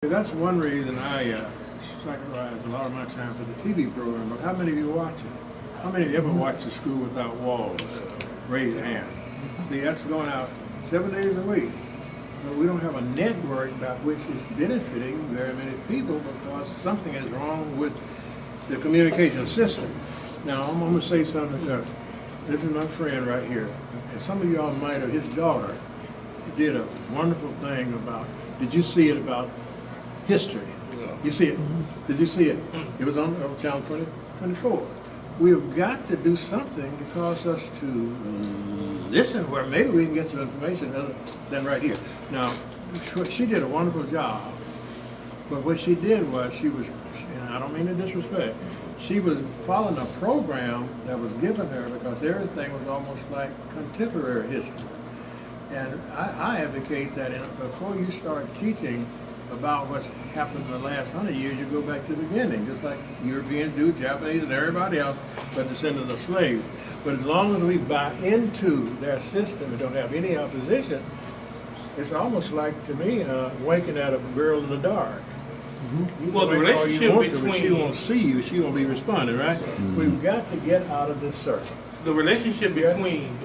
That's one reason I sacrifice a lot of my time for the TV program. But how many of you watch it? How many of you ever watched The School Without Walls? Raise your hand. See, that's going out 7 days a week. But we don't have a network by which is benefiting very many people because something is wrong with the communication system. Now, I'm going to say something else. This is my friend right here. And some of y'all might have, his daughter did a wonderful thing about, did you see it about history? You see it? Did you see it? It was on channel 24. We've got to do something to cause us to listen where maybe we can get some information other than right here. Now, she did a wonderful job, but what she did was she was, and I don't mean to disrespect, she was following a program that was given her because everything was almost like contemporary history. And I advocate that before you start teaching about what's happened in the last 100 years, you go back to the beginning, just like Europeans do, Japanese and everybody else, but descendants of slaves. But as long as we buy into their system and don't have any opposition, it's almost like, to me, winking at a girl in the dark. Well, the relationship between... She won't see you, she won't be responding, right? We've got to get out of this circle. The relationship between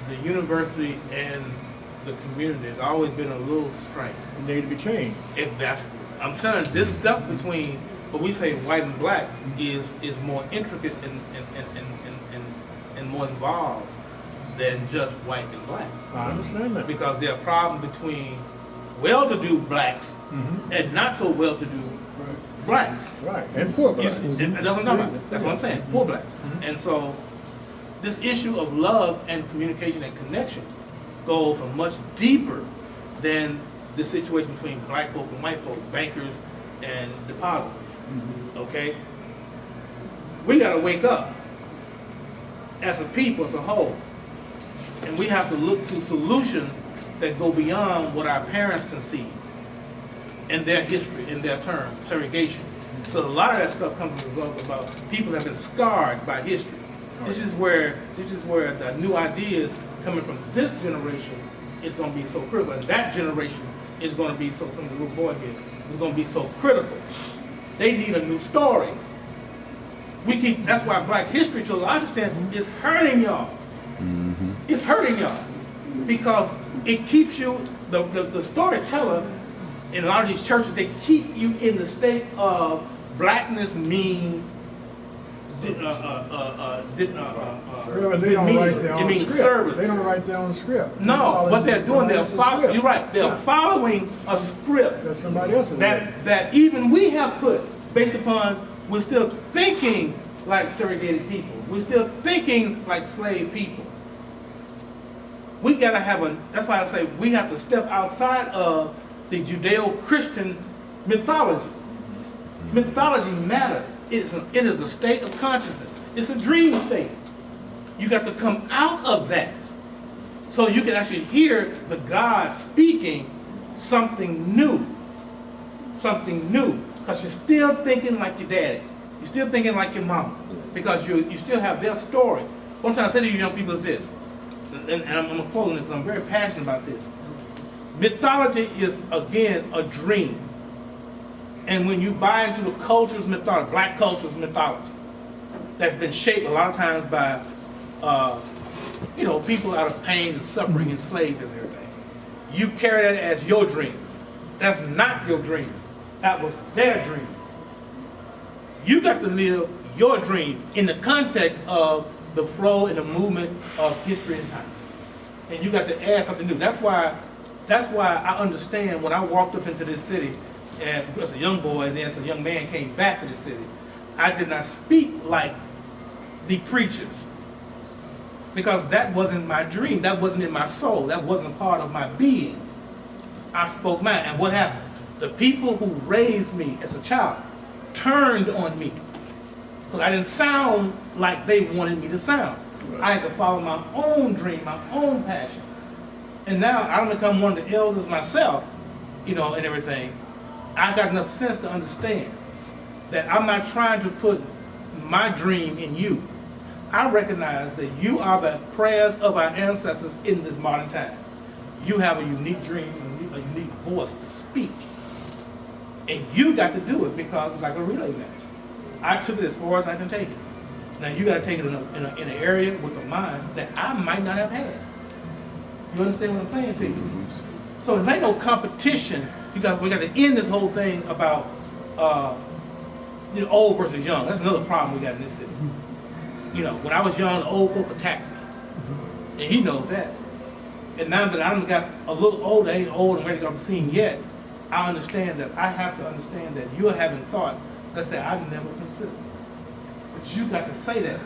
the university and the community has always been a little strained. It needs to be changed. I'm telling you, this stuff between what we say white and black is more intricate and more involved than just white and black. I understand that. Because there are problems between well-to-do blacks and not so well-to-do blacks. Right, and poor blacks. That's what I'm talking about. That's what I'm saying, poor blacks. And so this issue of love and communication and connection goes much deeper than the situation between black folk and white folk, bankers and depositors. Okay? We got to wake up as a people, as a whole, and we have to look to solutions that go beyond what our parents conceived in their history, in their terms, segregation. Because a lot of that stuff comes as a result about people that have been scarred by history. This is where the new ideas coming from this generation is going to be so critical, and that generation is going to be so, from the little boy here, is going to be so critical. They need a new story. That's why black history, to a large extent, is hurting y'all. It's hurting y'all because it keeps you, the storyteller in a lot of these churches, they keep you in the state of blackness means They don't write their own script. Service. They don't write their own script. No, what they're doing, you're right, they're following a script that somebody else that even we have put based upon, we're still thinking like segregated people. We're still thinking like slave people. We gotta have that's why I say we have to step outside of the Judeo-Christian mythology. Mythology matters. It is a state of consciousness. It's a dream state. You got to come out of that so you can actually hear the God speaking something new. Something new. Because you're still thinking like your daddy. You're still thinking like your mama. Because you still have their story. One time I said to you young people is this, and I'm quoting it because I'm very passionate about this. Mythology is, again, a dream. And when you buy into the culture's mythology, black culture's mythology, that's been shaped a lot of times by, people out of pain and suffering, enslaved and everything. You carry that as your dream. That's not your dream. That was their dream. You got to live your dream in the context of the flow and the movement of history and time. And you got to add something new. That's why I understand when I walked up into this city, and as a young boy, and then as a young man came back to the city, I did not speak like the preachers. Because that wasn't my dream. That wasn't in my soul. That wasn't part of my being. I spoke mine. And what happened? The people who raised me as a child turned on me. Because I didn't sound like they wanted me to sound. Right. I had to follow my own dream, my own passion. And now I'm become one of the elders myself, and everything. I got enough sense to understand that I'm not trying to put my dream in you. I recognize that you are the prayers of our ancestors in this modern time. You have a unique dream, a unique voice to speak. And you got to do it because it's like a relay match. I took it as far as I can take it. Now you got to take it in an area with a mind that I might not have had. You understand what I'm saying to you? So there ain't no competition. We got to end this whole thing about old versus young. That's another problem we got in this city. You know, when I was young, the old folk attacked me, and he knows that. And now that I got a little older, I ain't old and ready to go off the scene yet, I understand that I have to understand that you're having thoughts that say I've never considered. But you got to say that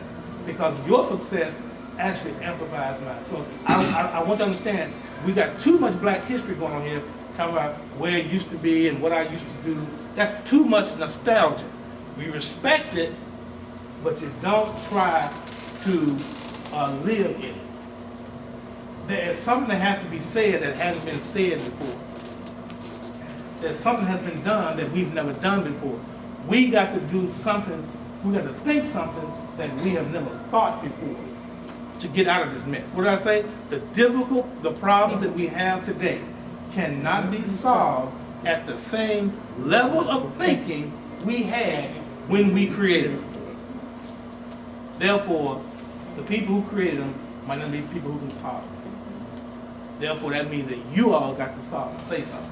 because your success actually amplifies mine. So I want you to understand we got too much black history going on here, talking about where it used to be and what I used to do. That's too much nostalgia. We respect it, but you don't try to live in it. There is something that has to be said that hasn't been said before. There's something has been done that we've never done before. We got to do something, we got to think something that we have never thought before to get out of this mess. What did I say? The problems that we have today cannot be solved at the same level of thinking we had when we created them. Therefore, the people who created them might not be people who can solve them. Therefore, that means that you all got to say something.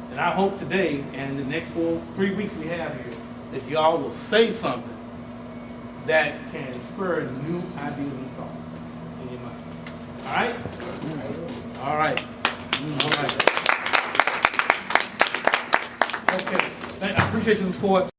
And I hope today and the next 3 weeks we have here that y'all will say something that can spur new ideas and thought in your mind. All right? All right. All right. Okay. I appreciate your support.